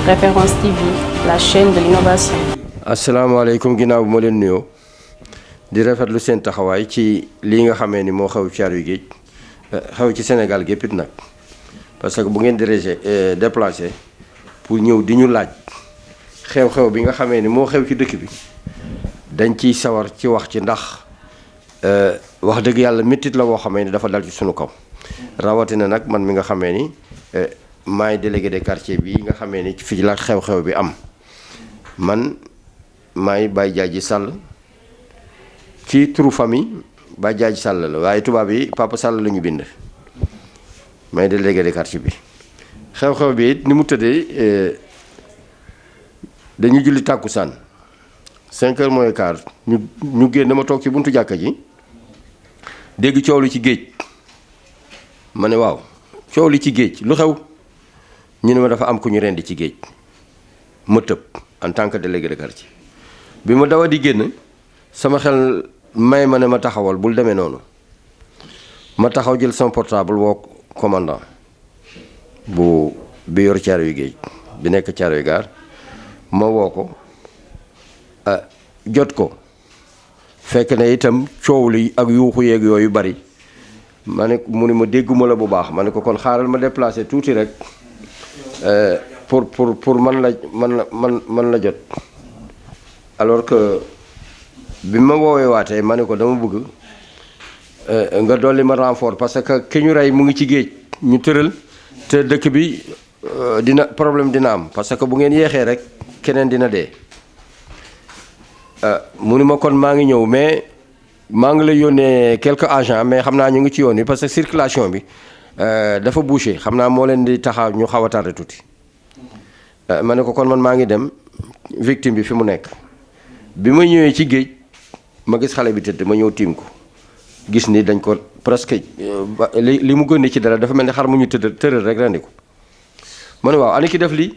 Référence TV, la chaîne de l'innovation. asalaamaaleykum ginnaaw bu ma leen nuyoo di rafetlu seen taxawaay ci lii nga xamee ni moo xew Caaroy Géej xew ci Sénégal gépp it nag parce que bu ngeen di déplacé pour ñëw di ñu laaj xew-xew bi nga xamee ni moo xew ci dëkk bi dañ ciy sawar ci wax ci ndax wax dëgg yàlla méttit la boo xamee ni dafa dal ci sunu kaw rawatina nag man mi nga xamee ni maay délégué de quartier bi nga xamee ni fii la xew-xew bi am man maay Baye Diadji Sall ci turu famille Baye Diadji Sall la waaye tubaab yi Papa Sall la ñu bind may délégué de quartier bi xew-xew bi it ni mu tëddee dañu julli tàkkusaan 5 heures moins quart ñu génn ma toog ci buntu jàkka ji dégg coow li ci géej ma ne waaw coow li ci géej lu xew ñu ne ma dafa am ku ñu rendi ci géej ma tëb en tant que délégué de quartier bi ma dawa di génn sama xel may ma ne ma taxawal bul demee noonu ma taxaw jël sama portable woo commandant bi yor Caaroy Géej bi nekk Caaroy Gaar ma woo ko jot ko fekk ne itam coow li ak yuuxu yeeg yooyu bari ma ne mu ne ma dégguma la bu baax ma ne ko kon xaaral ma déplacé tuuti rek pour man la jot alors que bi ma woowee waatee ma ne ko dama bëgg nga dolli ma renfort parce que ki ñu rey mu ngi ci géej ñu tëral te dëkk bi problème dina am parce que bu ngeen yeexee rek keneen dina dee mu ni ma kon maa ngi ñëw mais maa ngi lay yónnee quelques agents mais xam naa ñu ngi ci yoon wi parce que circulation bi dafa bouché xam naa moo leen di taxaw ñu xaw a tardé tuuti ma ne ko kon man maa ngi dem victime bi fi mu nekk bi ma ñëwee ci géej ma gis xale bi tëdd ma ñëw tiim ko gis ni dañ ko presque li mu gën ci dara dafa mel ni xar mu ñu tëral rek rendi ko ma ne waaw ani ki def lii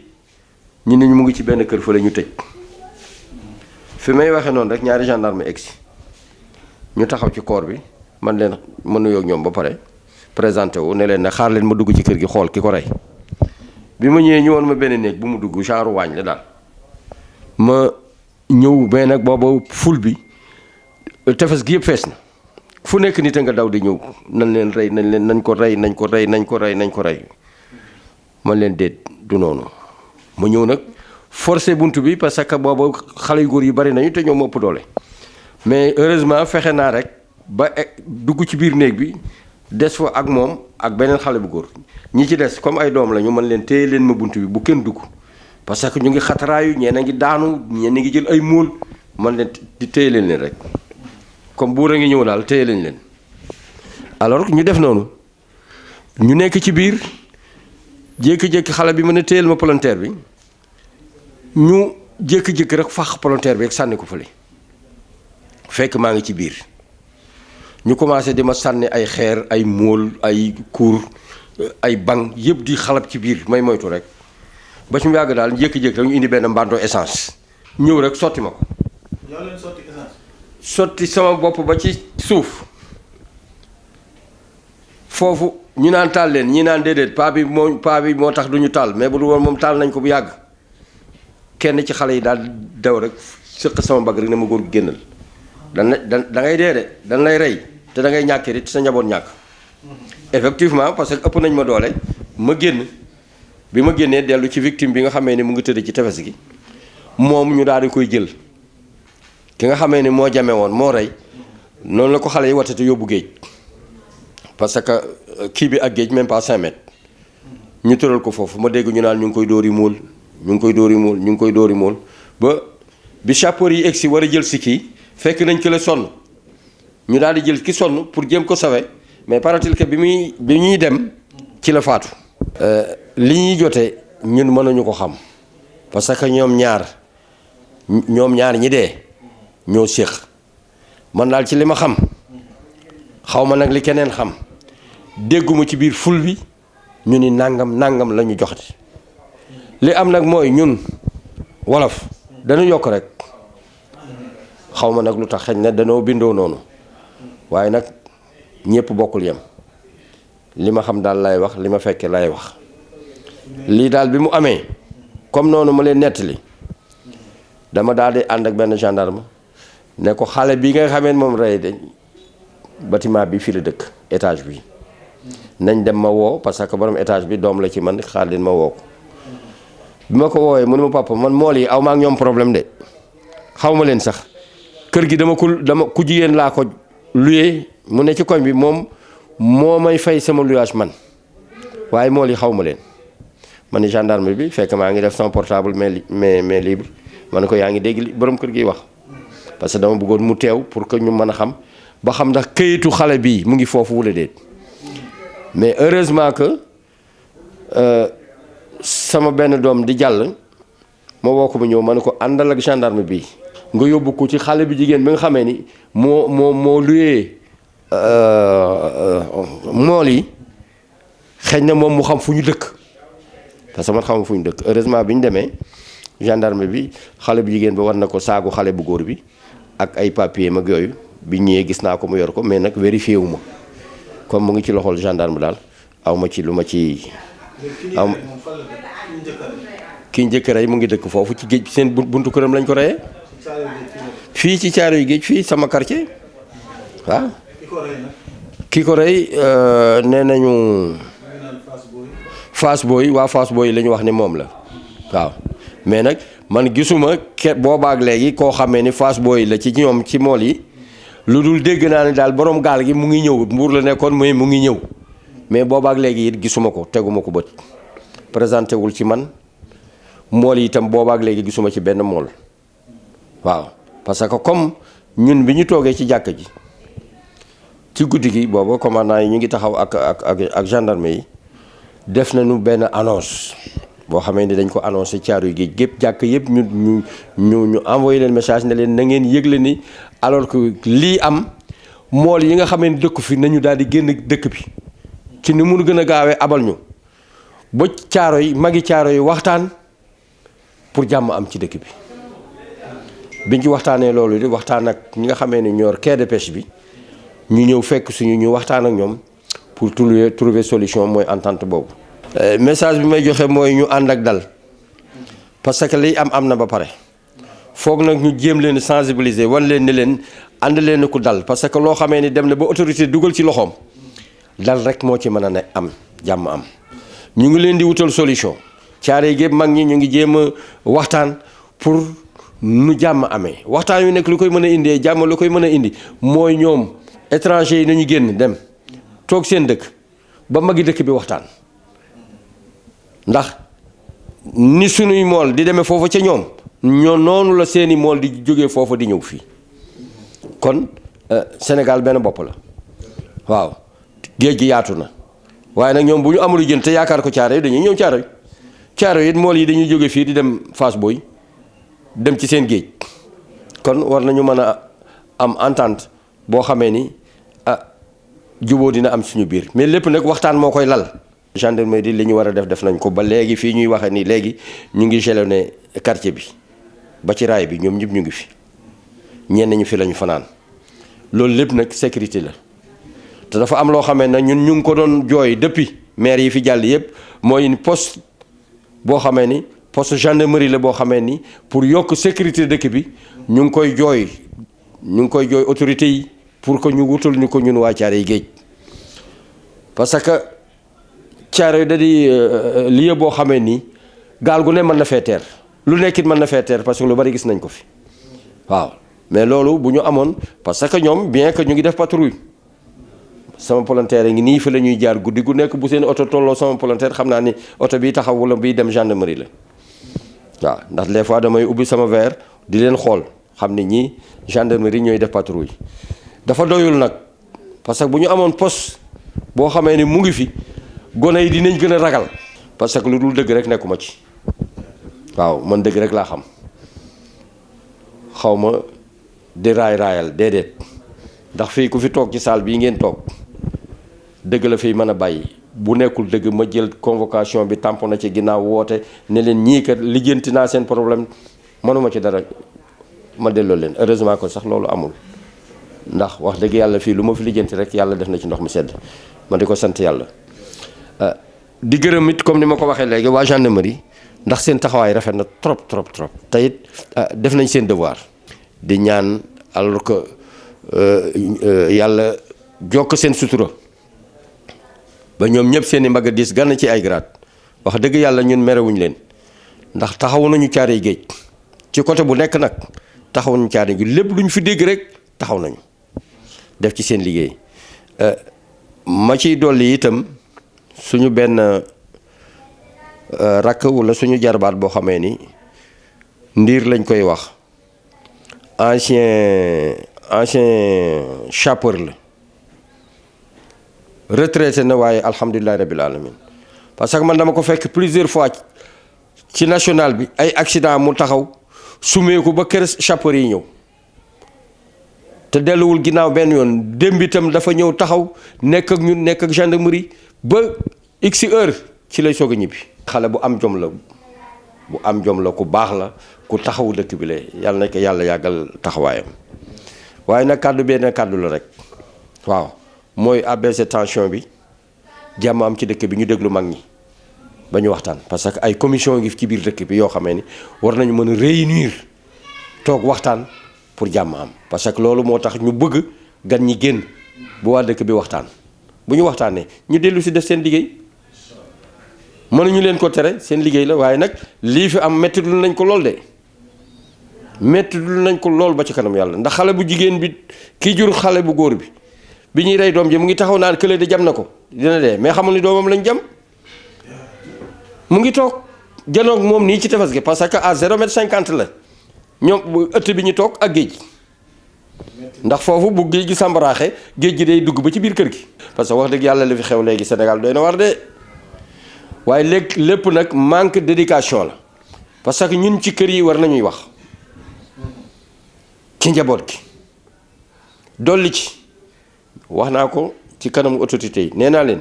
ñu ne ñu mu ngi ci benn kër fële ñu tëj fi may waxee noonu rek ñaari gendarme egsi ñu taxaw ci corps bi man leen ma nuyoo ak ñoom ba pare présenté wu ne leen ne xaar leen ma dugg ci kër gi xool ki ko rey bi ma ñëwee ñëwoon ma benn néeg bu mu dugg genre waañ la daal ma ñëw mais nag booba ful bi tefes gi yëpp fees na fu nekk nit a nga daw di ñëw nañ leen rey nañ ko rey man leen déet du noonu ma ñëw nag forcé bunt bi parce que booba xale yu góor yi bari nañu te ñoom ëpp doole mais heureusement fexe naa rek ba dugg ci biir néeg bi des fa ak moom ak beneen xale bu góor ñi ci des comme ay doom lañu man leen téye leen ma bunt bi bu kenn dugg parce que ñu ngi xataraayu ñeen a ngi daanu ñeen a ngi jël ay móol man leen di téye leen rek comme buur a ngi ñëw daal téye leen alors ñu def noonu ñu nekk ci biir jékki-jékki xale bi mën a téyel ma palanteer bi ñu jékki-jékki rek fax palanteer bi rek sànni ko fële fekk maa ngi ci biir ñu commencé di ma sànni ay xeer ay móol ay kuur ay bang yëpp di xalab ci biir may moytu rek ba ci mu yàgg daal jékki-jékki rek ñu indi benn mbando essence ñëw rek sotti ma ko. yow leen sotti essence. sotti sama bopp ba ci suuf foofu ñu naan taal leen ñi naan déedéet paa bi moo tax du ñu taal mais bu dul woon moom taal nañ ko bu yàgg kenn ci xale yi daal daw rek sëq sama mbagg rek ne ma góor gu génnal da ngay dee de dañ lay rey te da ngay ñàkkee it sa njaboot ñàkk effectivement parce que ëpp nañ ma doole ma génn bi ma génnee dellu ci victime bi nga xamee ni mu ngi tëdd ci tefes gi moom ñu daal di koy jël ki nga xamee ni moo jame woon moo rey noonu la ko xale yi watate yóbbu géej parce que kii bi ak géej même pas 5 mètres ñu tëral ko foofu ma dégg ñu naan ñu ngi koy dóori móol ñu ngi koy dóori móol ba bi sapeurs yi egsi war a jël si kii fekk nañ ko la sonn ñu daal di jël ki sonn pour jéem ko sawe mais paratil que bi ñuy dem ci la faatu li ñuy jotee ñun mënuñu ko xam parce que ñoom ñaar ñi dee ñoo séq man daal ci li ma xam xaw ma nag li keneen xam dégguma ci biir ful bi ñu ni nangam la ñu joxati li am nag mooy ñun wolof dañu yokk rek xaw ma nag lu tax xëy na dañoo bindoo noonu waaye nag ñëpp bokkul yem li ma xam daal lay wax li ma fekke lay wax lii daal bi mu amee comme noonu ma leen nettali dama daal di ànd ak benn gendarme ne ko xale bi nga xamee moom rey de bâtiment bi fii la dëkk étage bi nañ dem ma woo parce que borom étage bi doom la ci man xaar leen ma woo ko bi ma ko woowee mu ne ma papa man mool yi aw ma ak ñoom problème de xaw ma leen sax kër gi dama ku jigéen laa ko luyee mu ne ci koñ bi moom moo may fay sama luyaas man waaye mool yi xaw ma leen ma ne gendarme bi fekk maa ngi def sama portable mais libre ma ne ko yaa ngi dégg li borom kër gi wax parce que dama bëggoon mu teew pour que ñu mën a xam ba xam ndax këyitu xale bii mu ngi foofu wala déet mais heureusement que sama benn doom di jàll ma woo ko mu ñëw ma ne ko àndal ak gendarme bi nga yóbbu ko ci xale bi jigéen bi nga xamee ni moo luyee mool yi xëy na moom mu xam fu ñu dëkk parce que man xam fu ñu dëkk heureusement bi ñu demee gendarme bi xale bu jigéen ba war na ko saagu xale bu góor bi ak ay papier mag yooyu bi ñëwee gis naa ko mu yor ko mais nag vérifié wu ma comme mu ngi ci loxol gendarme daal aw ma ci lu ma ci aw kii njëkk rey mu ngi dëkk foofu ci géej seen buntu këram lañ ko reyee fii ci Caaroy géej fii sama quartier waaw ki ko rey nee nañu Fass Boy waa Fass Boy la ñu wax ni moom la waaw mais nag man gisuma boobaak léegi koo xamee ni Fass Boy la ci ñoom ci mool yi lu dul dégg naa ni daal borom gaal gi mu ngi ñëw Mbuur la nekkoon mooy mu ngi ñëw mais boobaak léegi it gisuma ko teguma ko bët présenté wul ci man mool yi itam boobaak léegi gisuma ci benn mool waaw parce que comme ñun bi ñu toogee ci jàkka ji ci guddi gi booba commandant yi ñu ngi taxaw ak gendarme yi def nañu benn annonce boo xamee ni dañ ko annoncé Caaroy géej gépp jàkk yëpp ñu envoyé leen message ne leen na ngeen yëgle ni alors que lii am mool yi nga xamee ni dëkk fi nañu daal di génn dëkk bi ci ni mun gën a gaawee abal ñu ba Caaroy magi Caaroy waxtaan pour jàmm am ci dëkk bi biñ ci waxtaanee loolu di waxtaan ak ñi nga xamee ni ñoor quai de pêche bi ñu ñëw fekk suñu ñu waxtaan ak ñoom pour trouver solution mooy entente boobu. Message bi may joxe mooy ñu ànd ak dal parce que liy am na ba pare foog nag ñu jéem leen sensibiliser wan leen ni leen ànd leen ku dal parce que loo xamee ni dem na ba autorité dugal ci loxoom dal rek moo ci mën a ne am jàmm am. ñu ngi leen di wutal solution Caaroy gépp mag ñi ñu ngi jéem a waxtaan pour nu jàmm amee waxtaan wi nekk lu koy mën a indee jàmm lu koy mën a indi mooy ñoom étranger yi nañu génn dem toog seen dëkk ba magi dëkk bi waxtaan. ndax ni sunuy mool di demee foofa ca ñoom noonu la seeni mool di jógee foofa di ñëw fii kon Sénégal benn bopp la waaw géej gi yaatu na waaye nag ñoom bu ñu amul jën te yaakaar ko Caaroy dañuy ñëw Caaroy it mool yi dañuy jóge fii di dem Fass Boy dem ci seen géej kon war nañu mën a am entente boo xamee ni juboo dina am suñu biir mais lépp nag waxtaan moo koy lal. gendarmerie li ñu war a def nañ ko ba léegi fii ñuy waxee ni léegi ñu ngi jalonné quartier bi ba ci raay bi ñoom ñëpp ñu ngi fi ñenn ñu fi lañu fanaan loolu lépp nag sécurité la te dafa am loo xamee ne ñun ñu ngi ko doon jooy depuis maire yi fi jàll yëpp mooy ni poste boo xamee ni poste gendarmerie la boo xamee ni pour yokk sécurité dëkk bi ñu ngi koy jooy autorités yi pour que ñu wutal ñu ko ñun waa Caaroy géej parce que Caaroy da di lieu boo xamee ni gaal gu ne mën na fee teer lu nekkit mën na fee teer parce que lu bari gis nañ ko fi waaw mais loolu bu ñu amoon parce que ñoom bien que ñu ngi def patrouille sama volontaire ngi nii fi la ñuy jaar guddi gu nekk bu seen oto tolloo sama volontaire xam naa ni oto bi taxaw wala biy dem gendarmerie la waaw ndax des fois damay ubbi sama verre di leen xool xam ni ñii gendarmerie ñooy def patrouille dafa doyul nag parce que bu ñu amoon poste boo xamee ni mu ngi fi gone yi dinañ gën a ragal parce que lu dul dëgg rek nekkuma ci waaw man dëgg rek laa xam xaw ma di raayal déedéet ndax fii ku fi toog ci salle bii ngeen toog dëgg la fiy mën a bàyyi bu nekkul dëgg ma jël convocation bi tamponné ci ginnaaw woote ne leen ñii kat lijjanti naa seen problème mënuma ci dara ma delloo leen heureusement ko sax loolu amul ndax wax dëgg yàlla fii lu ma fi lijjanti rek yàlla def na ci ndox mu sedd ma di ko sant yàlla di gërëm it comme ni ma ko waxee léegi waa gendarmerie ndax seen taxawaay rafet na trop trop trop te it def nañ seen devoir di ñaan alors que yàlla jokk seen sutura ba ñoom ñëpp seen i mbagg a diis gànn ci ay grade wax dëgg yàlla ñun merewuñ leen ndax taxaw nañu Caaroy Géej ci côté bu nekk nag taxaw nañu Caaroy Géej lépp lu ñu fi dégg rek taxaw nañu def ci seen liggéey ma ciy dolli itam suñu benn rakk wala suñu jarbaat boo xamee ni Ndiir lañ koy wax ancien chapeur la retraité na waaye alhamdulilah rabbil alamin parce que man dama ko fekk plusieurs fois ci national bi ay accident mu taxaw sumeeku ba kër chapeur yi ñëw te delluwul ginnaaw benn yoon démb itam dafa ñëw taxaw nekk ak ñun nekk ak gendarmerie ba x heure ci lay soog a ñibbi. xale bu am jom la ku baax la ku taxawu dëkk bi la yàlla na ko yàlla yàggal taxawaayam waaye nag kàddu benn kàddu la rek waaw mooy abaisser tension bi jàmm am ci dëkk bi ñu déglu mag ñi ba ñu waxtaan parce que ay commission ngi ci biir dëkk bi yoo xamee ni war nañu mën a réunir toog waxtaan pour jàmm am parce que loolu moo tax ñu bëgg gan ñi génn bu waa dëkk bi waxtaan bu ñu waxtaanee ñu dellu si def seen liggéey mënuñu leen ko tere seen liggéey la waaye nag lii fi am métti dul nañ ko lool de métti dul nañ ko lool ba ci kanam yàlla ndax xale bu jigéen bi kii jur xale bu góor bi ñuy rey doom ji mu ngi taxaw naan kële de jam na ko dina dee mais xamul ni doomam lañ jam mu ngi toog janoog moom nii ci tefes gi parce que à 0,50 m la ñoom ëtt bi ñu toog ak géej ndax foofu bu géej gi sàmbaraaxee géej gi day dugg ba ci biir kër gi parce que wax dëgg yàlla li fi xew léegi Sénégal doy na war de waaye lépp nag manque d'éducation la parce que ñun ci kër yi war nañuy wax ci njaboot gi dolli ci wax naa ko ci kanamu autorité yi nee naa leen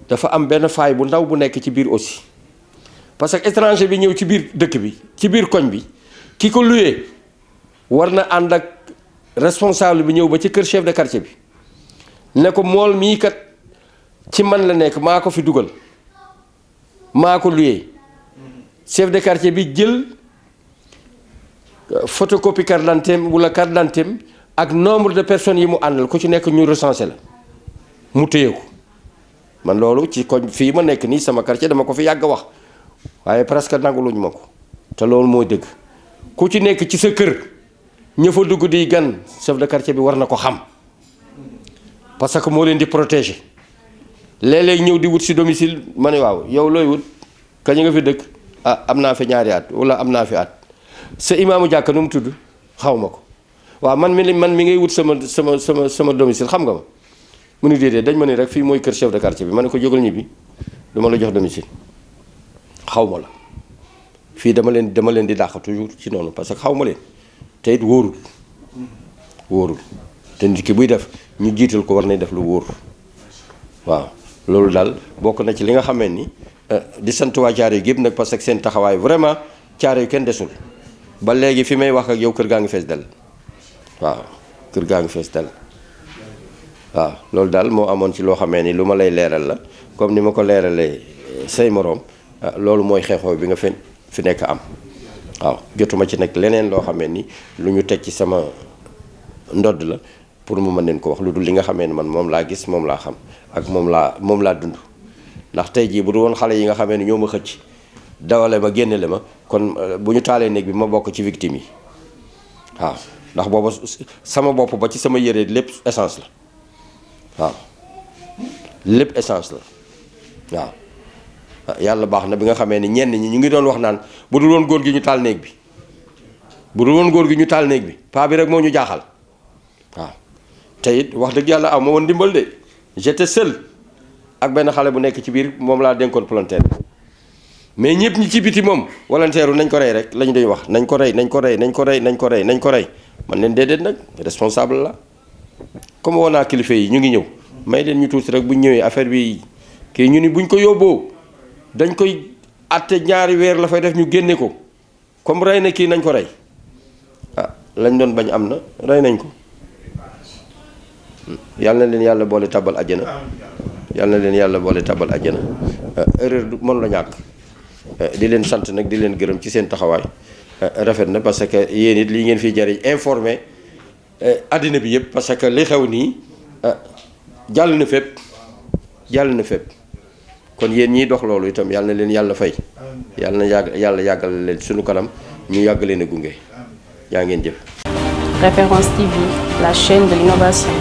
dafa am benn faay bu ndaw bu nekk ci biir aussi parce que étranger bi ñëw ci biir dëkk bi ci biir koñ bi ki ko luyee war na ànd ak responsable bi ñëw ba ci kër chef de quartier bi ne ko mool mii kat ci man la nekk maa ko fi dugal maa ko luyee chef de quartier bi jël photocopie carte d'identité wala carte d'identité ak nombre de personnes yi mu àndal ku ci nekk ñu recensé la mu téye ko man loolu ci koñ fii ma nekk nii sama quartier dama ko fi yàgg wax waaye presque nanguluñu ma ko te loolu mooy dëgg ku ci nekk ci sa kër ña fa dugg di gan chef de quartier bi war na ko xam parce que moo leen di protéger léeg-léeg ñëw di wut si domicile ma ne waaw yow looy wut kañ nga fi dëkk ah am naa fi ñaari at wala am naa fi at sa imaamu jàkka nu mu tudd xaw ma ko waaw man mi ngay wut sama domicile xam nga ma mu ni déedéet dañ ma ne rek fii mooy kër chef de quartier bi ma ne ko jógal ñibbi dama la jox domicile xaw ma la fii dama leen di dàq toujours ci noonu parce que xaw ma leen te it wóorul te nit ki buy def ñu jiital ko war nañ def lu wóor waaw loolu daal bokk na ci li nga xamee ni di sant waa Caaroy gépp nag parce que seen taxawaay vraiment Caaroy yu kenn desul ba léegi fi may wax ak yow kër gaa ngi fees del waaw kër gaa ngi fees del waaw loolu daal moo amoon ci loo xamee ni lu ma lay leeral la comme ni ma ko leeralee say moroom loolu mooy xeexoo bi nga fi nekk am waaw jotuma ci nag leneen loo xamee ni lu ñu teg ci sama ndodd la pour mu mën leen ko wax lu dul li nga xamee ni man moom laa gis moom laa xam ak moom laa dund ndax tey jii bu du woon xale yi nga xamee ni ñoo ma xëcc dawale ma génnele ma kon bu ñu taalee néeg bi ma bokk ci victime yi waaw ndax booba sama bopp ba ci sama yére lépp essence la waaw lépp essence la waaw yàlla baax na bi nga xamee ni ñenn ñi ñu ngi doon wax naan bu dul woon góor gi ñu taal néeg bi bu dul woon góor gi ñu taal néeg bi paa bi rek moo ñu jaaxal waaw te it wax dëgg yàlla aw ma woon ndimbal de j'étais seul ak benn xale bu nekk ci biir moom laa dénkoon volontaire mais ñëpp ñi ci biti moom volontaire nañ ko rey rek lañu doy wax nañ ko rey man leen déedéet nag responsable la comme woon naa kilifa yi ñu ngi ñëw may leen ñu tuuti rek bu ñu ñëwee affaire bi kii ñu ni buñ ko yóbboo dañ koy atte ñaari weer la fay def ñu génne ko comme rey na kii nañ ko rey ah lañ doon bañ am na rey nañ ko yàlla na leen yàlla boole tabal àjjana yàlla na leen yàlla boole tabal àjjana erreur du mën la ñàkk di leen sant nag di leen gërëm ci seen taxawaay rafet na parce que yéen it lii ngeen fiy jariñ informé àddina bi yëpp parce que li xew nii jàll na fépp kon yéen ñiy dox loolu itam yàlla na leen yàlla fay yàlla na yàlla yàggal leen suñu kanam ñu yàgg leen a gunge yaa ngeen jëf. Référence TV, la chaîne de l'innovation.